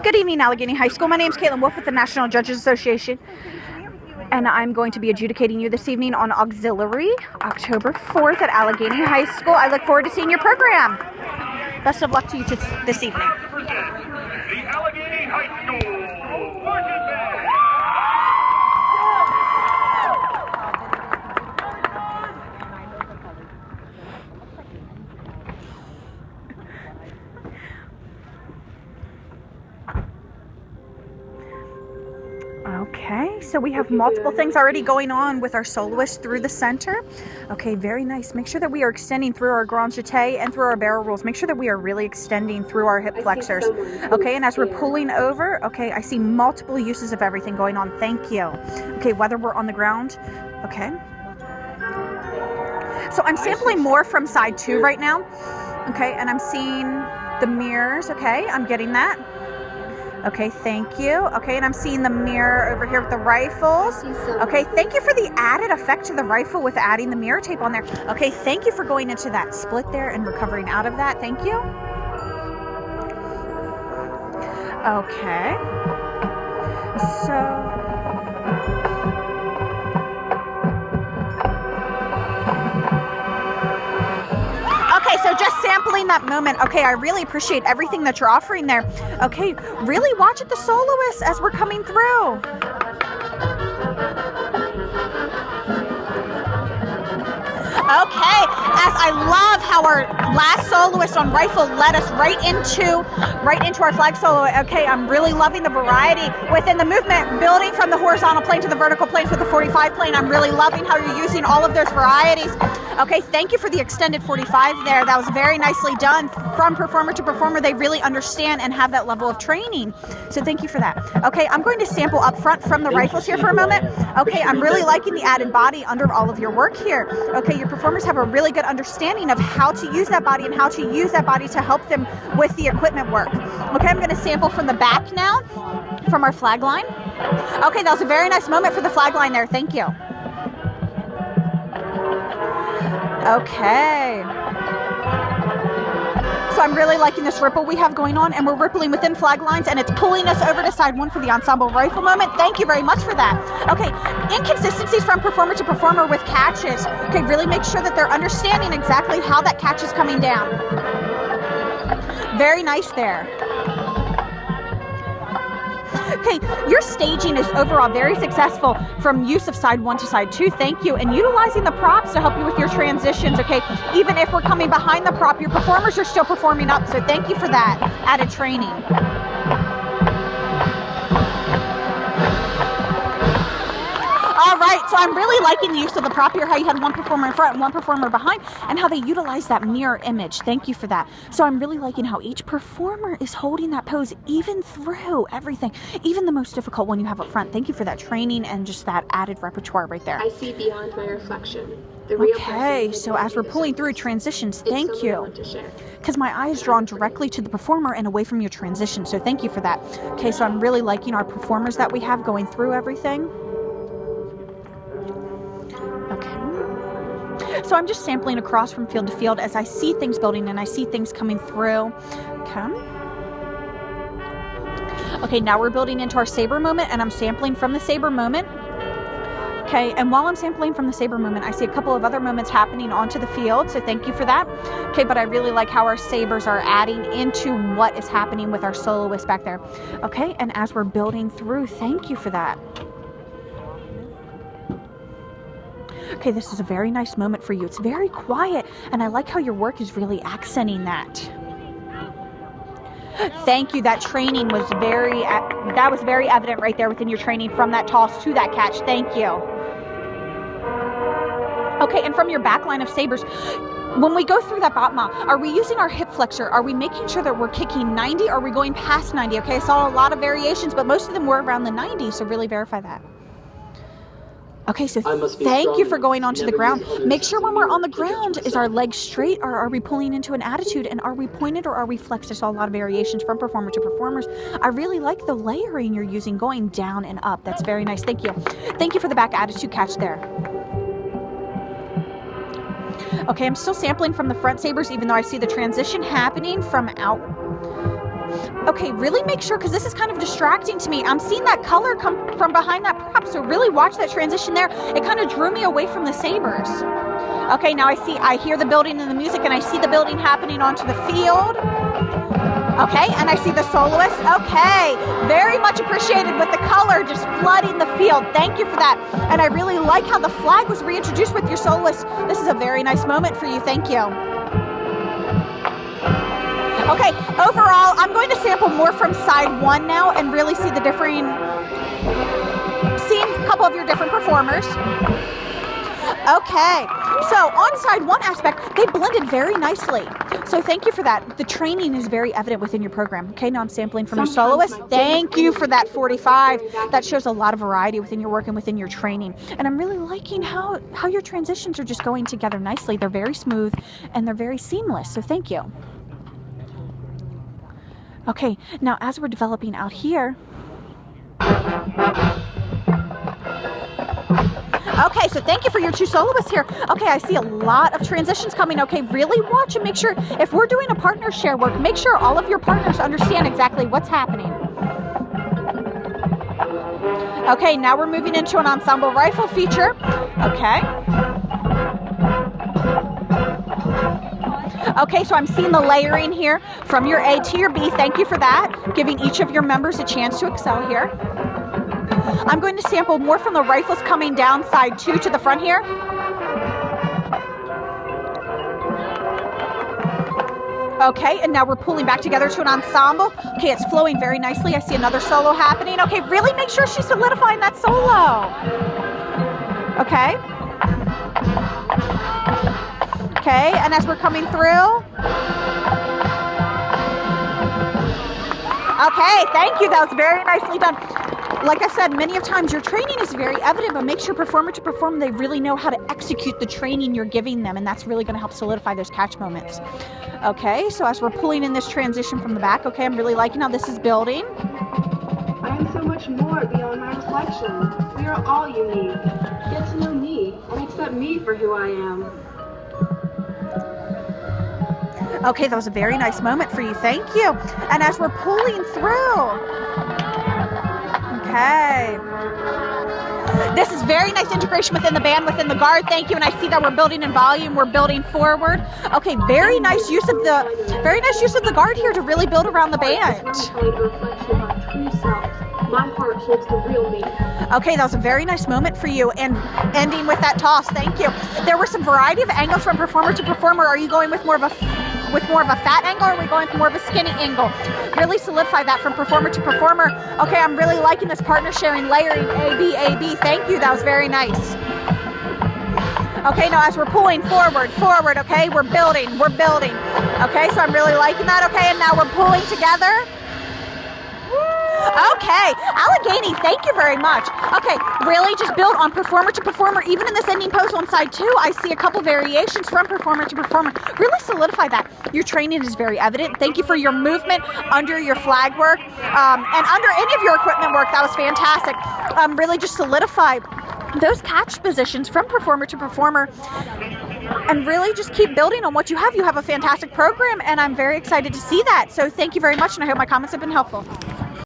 Good evening, Allegheny High School. My name is Caitlin Wolf with the National Judges Association, and I'm going to be adjudicating you this evening on Auxiliary, October 4th at Allegheny High School. I look forward to seeing your program. Best of luck to you this evening. The Allegheny High School marching band. Okay, so we have multiple things already going on with our soloist through the center. Okay, very nice. Make sure that we are extending through our grand jeté and through our barrel rolls. Make sure that we are really extending through our hip flexors. Okay, and as we're pulling over, okay, I see multiple uses of everything going on. Thank you. Okay, whether we're on the ground, okay. So I'm sampling more from side 2 right now. Okay, and I'm seeing the mirrors. Okay, I'm getting that. Okay, thank you. Okay, and I'm seeing the mirror over here with the rifles. Okay, thank you for the added effect to the rifle with adding the mirror tape on there. Okay, thank you for going into that split there and recovering out of that. Thank you. Okay. So... Okay, so just sampling that moment. Okay, I really appreciate everything that you're offering there. Okay, really watch at the soloists as we're coming through. Okay, as I love how our last soloist on rifle led us right into our flag solo. Okay, I'm really loving the variety within the movement, building from the horizontal plane to the vertical plane for the 45 plane. I'm really loving how you're using all of those varieties. Okay, thank you for the extended 45 there. That was very nicely done. From performer to performer, they really understand and have that level of training. So thank you for that. Okay, I'm going to sample up front from the rifles here for a moment. Okay, I'm really liking the added body under all of your work here. Okay, your performers have a really good understanding of how to use that body and how to use that body to help them with the equipment work. Okay, I'm going to sample from the back now, from our flag line. Okay, that was a very nice moment for the flag line there. Thank you. Okay. So I'm really liking this ripple we have going on, and we're rippling within flag lines, and it's pulling us over to side 1 for the ensemble rifle moment. Thank you very much for that. Okay, inconsistencies from performer to performer with catches. Okay, really make sure that they're understanding exactly how that catch is coming down. Very nice there. Okay, your staging is overall very successful from use of side 1 to side 2. Thank you. And utilizing the props to help you with your transitions. Okay, even if we're coming behind the prop, your performers are still performing up. So thank you for that added training. All right, so I'm really liking the use of the prop here, how you had one performer in front and one performer behind, and how they utilize that mirror image. Thank you for that. So I'm really liking how each performer is holding that pose even through everything, even the most difficult one you have up front. Thank you for that training and just that added repertoire right there. I see beyond my reflection. Okay, so as we're pulling through transitions, thank you. Because my eye is drawn directly to the performer and away from your transition, so thank you for that. Okay, so I'm really liking our performers that we have going through everything. Okay. So I'm just sampling across from field to field as I see things building and I see things coming through. Okay. Okay, now we're building into our saber moment, and I'm sampling from the saber moment. Okay, and while I'm sampling from the saber moment, I see a couple of other moments happening onto the field, so thank you for that. Okay, but I really like how our sabers are adding into what is happening with our soloist back there. Okay, and as we're building through, thank you for that. Okay, this is a very nice moment for you. It's very quiet, and I like how your work is really accenting that. Thank you. That training was very evident right there within your training from that toss to that catch. Thank you. Okay, and from your back line of sabers, when we go through that batma, are we using our hip flexor? Are we making sure that we're kicking 90? Or are we going past 90? Okay, I saw a lot of variations, but most of them were around the 90, so really verify that. Okay, so thank you for going onto the ground. Make sure when we're on the ground, is our leg straight, or are we pulling into an attitude, and are we pointed or are we flexed? I saw a lot of variations from performer to performers. I really like the layering you're using going down and up. That's very nice. Thank you. Thank you for the back attitude catch there. Okay, I'm still sampling from the front sabers, even though I see the transition happening from out Okay, really make sure, because this is kind of distracting to me. I'm seeing that color come from behind that prop, so really watch that transition there. It kind of drew me away from the sabers. Okay, now I hear the building and the music, and I see the building happening onto the field. Okay, and I see the soloist. Okay, very much appreciated with the color just flooding the field. Thank you for that. And I really like how the flag was reintroduced with your soloist. This is a very nice moment for you. Thank you. Okay, overall, I'm going to sample more from side one now and really see the seeing a couple of your different performers. Okay, so on side one aspect, they blended very nicely. So thank you for that. The training is very evident within your program. Okay, now I'm sampling from your soloist. Thank you for that 45. That shows a lot of variety within your work and within your training. And I'm really liking how your transitions are just going together nicely. They're very smooth and they're very seamless. So thank you. Okay, now as we're developing out here. Okay, so thank you for your two soloists here. Okay, I see a lot of transitions coming. Okay, really watch and make sure, if we're doing a partner share work, make sure all of your partners understand exactly what's happening. Okay, now we're moving into an ensemble rifle feature. Okay. Okay, so I'm seeing the layering here from your A to your B. Thank you for that, giving each of your members a chance to excel here. I'm going to sample more from the rifles coming down side two to the front here. Okay, and now we're pulling back together to an ensemble. Okay, it's flowing very nicely. I see another solo happening. Okay, really make sure she's solidifying that solo. Okay. Okay, and as we're coming through. Okay, thank you. That was very nicely done. Like I said, many of times your training is very evident, but make sure performer to performer, they really know how to execute the training you're giving them, and that's really going to help solidify those catch moments. Okay, so as we're pulling in this transition from the back, okay, I'm really liking how this is building. I am so much more beyond my reflection. We are all unique. Get to know me and accept me for who I am. Okay, that was a very nice moment for you. Thank you. And as we're pulling through. Okay. This is very nice integration within the band, within the guard. Thank you. And I see that we're building in volume. We're building forward. Okay, very nice use of the guard here to really build around the band. My heart shows the real me. Okay, that was a very nice moment for you, and ending with that toss. Thank you. There were some variety of angles from performer to performer. Are you going with more of a fat angle, or are we going for more of a skinny angle? Really solidify that from performer to performer. Okay, I'm really liking this partner sharing, layering, A, B, A, B. Thank you. That was very nice. Okay, now as we're pulling forward, okay, we're building. Okay, so I'm really liking that. Okay, and now we're pulling together. Okay, Allegheny, thank you very much. Okay, really just build on performer to performer. Even in this ending pose on side two, I see a couple variations from performer to performer. Really solidify that. Your training is very evident. Thank you for your movement under your flag work and under any of your equipment work. That was fantastic. Really just solidify those catch positions from performer to performer. And really just keep building on what you have. You have a fantastic program, and I'm very excited to see that. So thank you very much, and I hope my comments have been helpful.